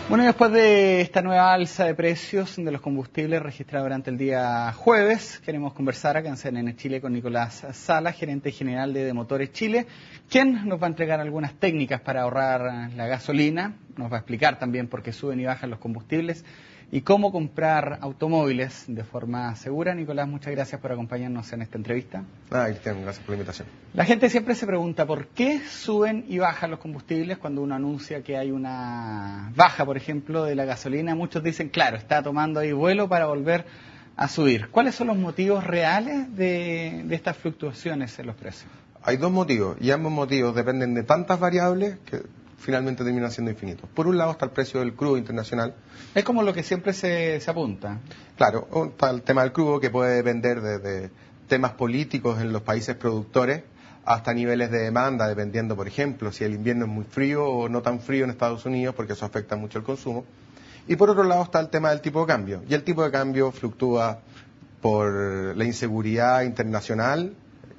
Bueno, y después de esta nueva alza de precios de los combustibles registrada durante el día jueves, queremos conversar acá en CNN Chile con Nicolás Sala, gerente general de Motores Chile, quien nos va a entregar algunas técnicas para ahorrar la gasolina, nos va a explicar también por qué suben y bajan los combustibles y cómo comprar automóviles de forma segura. Nicolás, muchas gracias por acompañarnos en esta entrevista. Cristian, gracias por la invitación. La gente siempre se pregunta por qué suben y bajan los combustibles cuando uno anuncia que hay una baja, por ejemplo, de la gasolina. Muchos dicen, claro, está tomando ahí vuelo para volver a subir. ¿Cuáles son los motivos reales de estas fluctuaciones en los precios? Hay dos motivos, y ambos motivos dependen de tantas variables que finalmente terminan siendo infinitos. Por un lado está el precio del crudo internacional. Es como lo que siempre se apunta. Claro, está el tema del crudo, que puede depender de temas políticos en los países productores hasta niveles de demanda, dependiendo, por ejemplo, si el invierno es muy frío o no tan frío en Estados Unidos, porque eso afecta mucho el consumo. Y por otro lado está el tema del tipo de cambio. Y el tipo de cambio fluctúa por la inseguridad internacional,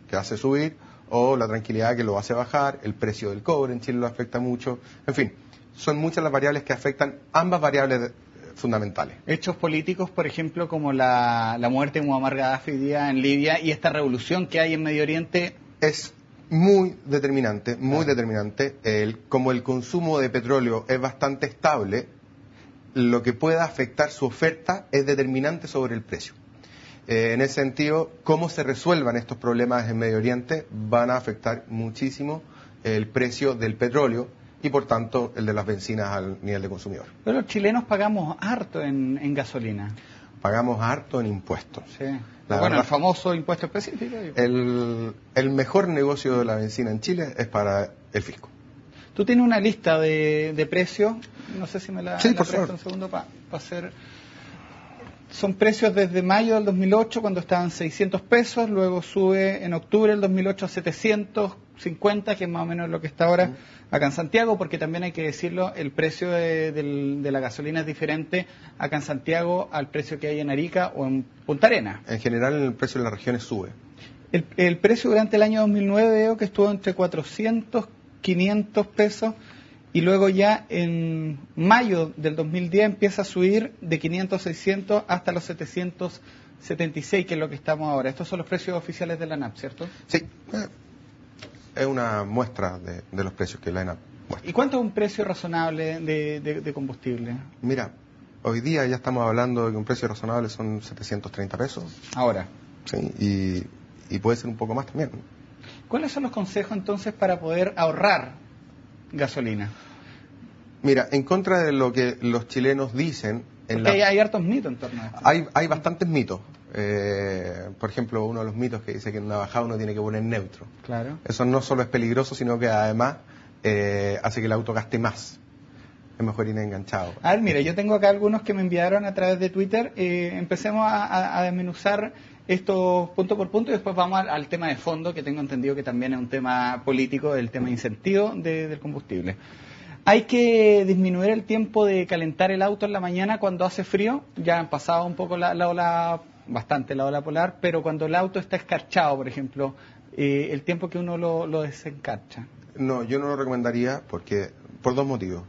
que hace subir, o la tranquilidad, que lo hace bajar. El precio del cobre en Chile lo afecta mucho. En fin, son muchas las variables que afectan ambas variables fundamentales. Hechos políticos, por ejemplo, como la muerte de Muammar Gaddafi hoy día en Libia y esta revolución que hay en Medio Oriente. Es muy determinante, muy determinante. Como el consumo de petróleo es bastante estable, lo que pueda afectar su oferta es determinante sobre el precio. En ese sentido, cómo se resuelvan estos problemas en Medio Oriente van a afectar muchísimo el precio del petróleo y, por tanto, el de las bencinas al nivel de consumidor. Pero los chilenos pagamos harto en gasolina. Pagamos harto en impuestos. Sí. Bueno, el famoso impuesto específico. El mejor negocio de la bencina en Chile es para el fisco. Tú tienes una lista de precios, no sé si me la prestas un segundo para hacer. Son precios desde mayo del 2008, cuando estaban 600 pesos, luego sube en octubre del 2008 a 750, que es más o menos lo que está ahora acá en Santiago, porque también hay que decirlo, el precio de la gasolina es diferente acá en Santiago al precio que hay en Arica o en Punta Arenas. En general, el precio en las regiones sube. El precio durante el año 2009 veo que estuvo entre 400, 500 pesos, y luego ya en mayo del 2010 empieza a subir de 500, 600 hasta los 776, que es lo que estamos ahora. Estos son los precios oficiales de la ANAP, ¿cierto? Sí, es una muestra de los precios que la ANAP muestra. ¿Y cuánto es un precio razonable de combustible? Mira, hoy día ya estamos hablando de que un precio razonable son 730 pesos. Ahora. Sí, y puede ser un poco más también. ¿Cuáles son los consejos entonces para poder ahorrar gasolina? Mira, en contra de lo que los chilenos dicen... Hay hartos mitos en torno a esto. Hay bastantes mitos. Por ejemplo, uno de los mitos que dice que en una bajada uno tiene que poner neutro. Claro. Eso no solo es peligroso, sino que además hace que el auto gaste más. Es mejor ir enganchado. A ver, mira, yo tengo acá algunos que me enviaron a través de Twitter. Empecemos a desmenuzar esto punto por punto y después vamos al tema de fondo, que tengo entendido que también es un tema político, el tema de incentivo del combustible. Hay que disminuir el tiempo de calentar el auto en la mañana cuando hace frío. Ya han pasado un poco la ola polar, pero cuando el auto está escarchado, por ejemplo, el tiempo que uno lo desencarcha. No, yo no lo recomendaría por dos motivos.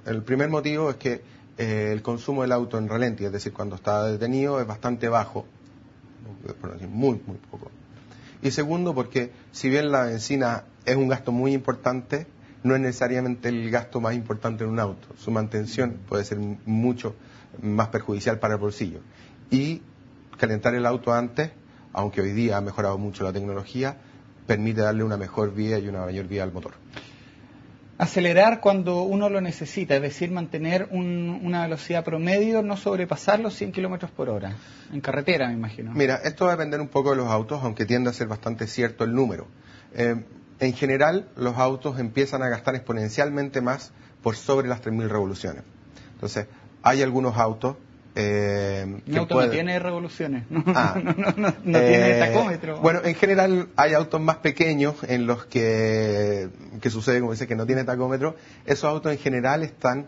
El primer motivo es que el consumo del auto en ralentí, es decir, cuando está detenido, es bastante bajo, muy, muy poco. Y segundo, porque si bien la benzina es un gasto muy importante, no es necesariamente el gasto más importante en un auto. Su mantención puede ser mucho más perjudicial para el bolsillo. Y calentar el auto antes, aunque hoy día ha mejorado mucho la tecnología, permite darle una mejor vida y una mayor vida al motor. Acelerar cuando uno lo necesita, es decir, mantener una velocidad promedio, no sobrepasar los 100 kilómetros por hora. En carretera, me imagino. Mira, esto va a depender un poco de los autos, aunque tiende a ser bastante cierto el número. En general, los autos empiezan a gastar exponencialmente más por sobre las 3.000 revoluciones. Entonces, hay algunos autos... Mi auto no tiene revoluciones, no tiene tacómetro. Bueno, en general hay autos más pequeños en los que sucede, como dice, que no tiene tacómetro. Esos autos en general están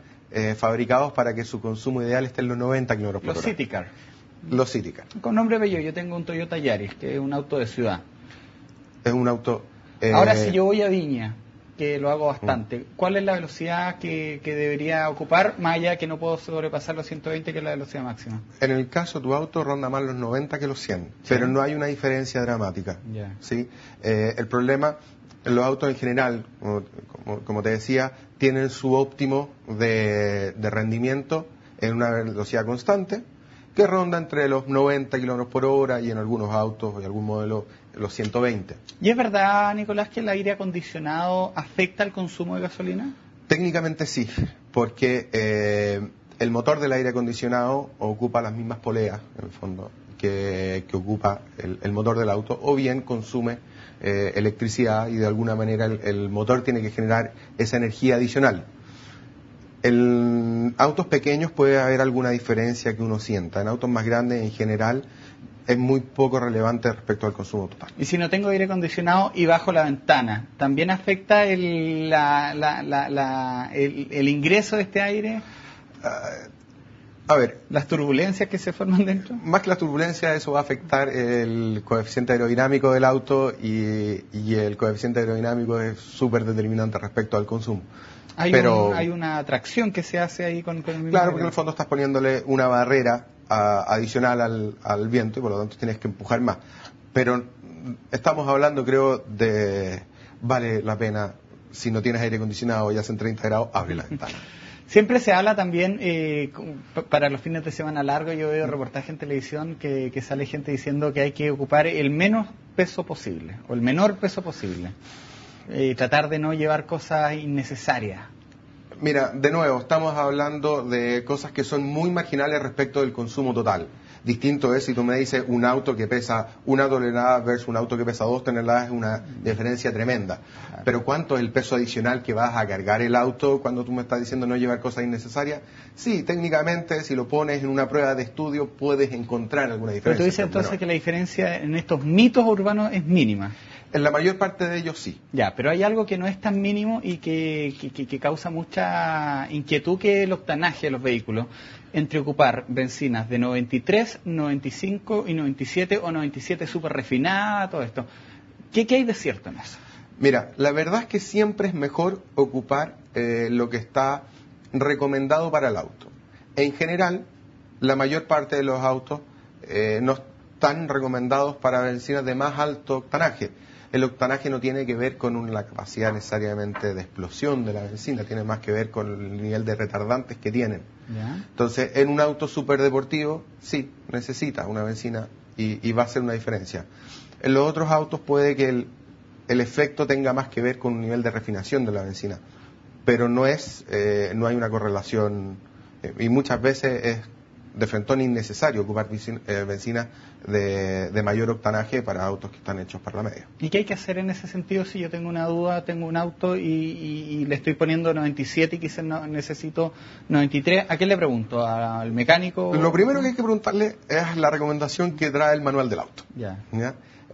fabricados para que su consumo ideal esté en los 90 kilómetros por hora. Los City Car. Los City Car. Con nombre bello, yo tengo un Toyota Yaris, que es un auto de ciudad. Es un auto... Ahora, si yo voy a Viña que lo hago bastante. ¿Cuál es la velocidad que debería ocupar, más allá que no puedo sobrepasar los 120, que es la velocidad máxima? En el caso de tu auto ronda más los 90 que los 100, ¿Sí? pero no hay una diferencia dramática. Yeah. ¿Sí? El problema, los autos en general, como te decía, tienen su óptimo de rendimiento en una velocidad constante, que ronda entre los 90 kilómetros por hora y en algunos autos y algún modelo los 120. ¿Y es verdad, Nicolás, que el aire acondicionado afecta el consumo de gasolina? Técnicamente sí, porque el motor del aire acondicionado ocupa las mismas poleas, en el fondo, que ocupa el motor del auto, o bien consume electricidad y de alguna manera el motor tiene que generar esa energía adicional. En autos pequeños puede haber alguna diferencia que uno sienta. En autos más grandes, en general, es muy poco relevante respecto al consumo total. Y si no tengo aire acondicionado y bajo la ventana, ¿también afecta el ingreso de este aire? A ver, ¿Las turbulencias que se forman dentro? más que las turbulencias, eso va a afectar el coeficiente aerodinámico del auto y el coeficiente aerodinámico es súper determinante respecto al consumo. Hay una atracción que se hace ahí con el mismo. Claro, porque en el fondo estás poniéndole una barrera adicional al viento y por lo tanto tienes que empujar más. Pero estamos hablando, creo, de vale la pena, si no tienes aire acondicionado y hacen 30 grados, abre la ventana. Siempre se habla también, para los fines de semana largos, yo veo reportajes en televisión que sale gente diciendo que hay que ocupar el menos peso posible, o el menor peso posible. Tratar de no llevar cosas innecesarias. Mira, de nuevo, estamos hablando de cosas que son muy marginales respecto del consumo total. Distinto es si tú me dices un auto que pesa 1 tonelada versus un auto que pesa 2 toneladas, es una diferencia tremenda. Claro. Pero ¿cuánto es el peso adicional que vas a cargar el auto cuando tú me estás diciendo no llevar cosas innecesarias? Sí, técnicamente, si lo pones en una prueba de estudio, puedes encontrar alguna diferencia. Pero tú dices entonces que la diferencia en estos mitos urbanos es mínima. En la mayor parte de ellos sí. Ya, pero hay algo que no es tan mínimo y que causa mucha inquietud, que el octanaje de los vehículos, entre ocupar bencinas de 93, 95 y 97 o 97 súper refinada, todo esto. ¿Qué hay de cierto en eso? Mira, la verdad es que siempre es mejor ocupar lo que está recomendado para el auto. En general, la mayor parte de los autos no están recomendados para bencinas de más alto octanaje. El octanaje no tiene que ver con la capacidad necesariamente de explosión de la benzina, tiene más que ver con el nivel de retardantes que tienen. ¿Ya? Entonces, en un auto superdeportivo, sí, necesita una benzina y va a hacer una diferencia. En los otros autos puede que el efecto tenga más que ver con un nivel de refinación de la benzina, pero no hay una correlación, y muchas veces es de frentón innecesario ocupar bencinas de mayor octanaje para autos que están hechos para la media. ¿Y qué hay que hacer en ese sentido si yo tengo una duda, tengo un auto y le estoy poniendo 97 y quizás necesito 93? ¿A qué le pregunto? ¿Al mecánico? Lo primero que hay que preguntarle es la recomendación que trae el manual del auto. Ya.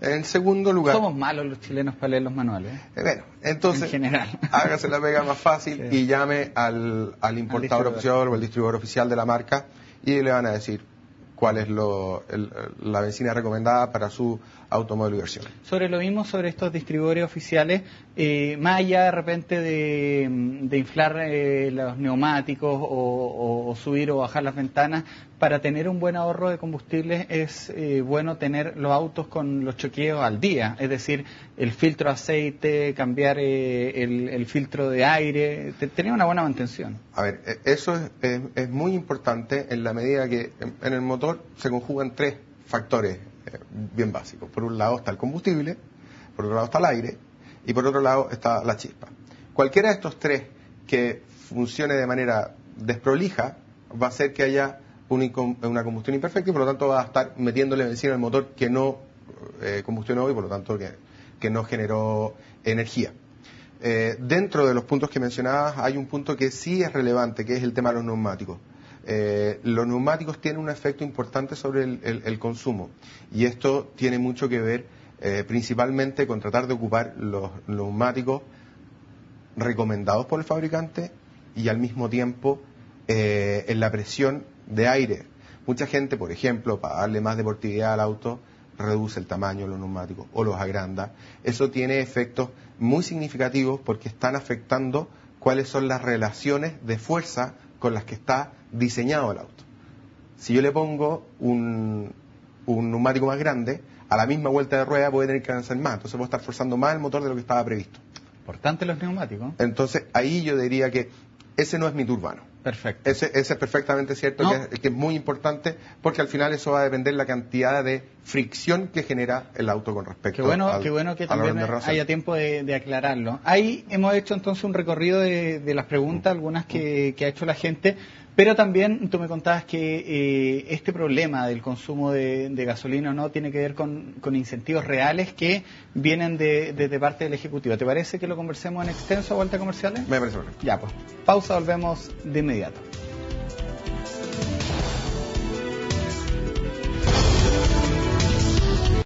En segundo lugar... Somos malos los chilenos para leer los manuales. Bueno, entonces, en general, hágase la pega más fácil y llame al importador oficial o al distribuidor oficial de la marca y le van a decir cuál es la benzina recomendada para su automóvil y versión. Sobre lo mismo, sobre estos distribuidores oficiales, más allá de repente de inflar los neumáticos o subir o bajar las ventanas, para tener un buen ahorro de combustible es bueno tener los autos con los choqueos al día, es decir, el filtro de aceite, cambiar el filtro de aire, tener una buena mantención. A ver, eso es muy importante en la medida que en el motor se conjugan 3 factores bien básicos. Por un lado está el combustible, por otro lado está el aire y por otro lado está la chispa. Cualquiera de estos 3 que funcione de manera desprolija va a hacer que haya una combustión imperfecta y por lo tanto va a estar metiéndole benzina al motor que no combustionó y por lo tanto que no generó energía. Dentro de los puntos que mencionabas hay un punto que sí es relevante, que es el tema de los neumáticos. Los neumáticos tienen un efecto importante sobre el consumo y esto tiene mucho que ver principalmente con tratar de ocupar los neumáticos recomendados por el fabricante y al mismo tiempo en la presión de aire. Mucha gente, por ejemplo, para darle más deportividad al auto, reduce el tamaño de los neumáticos o los agranda, eso tiene efectos muy significativos porque están afectando cuáles son las relaciones de fuerza con las que está diseñado el auto. Si yo le pongo un neumático más grande, a la misma vuelta de rueda puede tener que avanzar más, entonces puedo estar forzando más el motor de lo que estaba previsto. Importante los neumáticos. Entonces ahí yo diría que ese no es mito urbano. Perfecto. Ese es perfectamente cierto, No. que es muy importante, porque al final eso va a depender de la cantidad de fricción que genera el auto con respecto Qué bueno que a la también orden de ración. haya tiempo de aclararlo. Ahí hemos hecho entonces un recorrido de las preguntas, algunas que ha hecho la gente, pero también tú me contabas que este problema del consumo de gasolina no tiene que ver con incentivos reales que vienen de parte del Ejecutivo. ¿Te parece que lo conversemos en extenso a vuelta comerciales? Me parece perfecto. Ya, pues, pausa, volvemos de inmediato.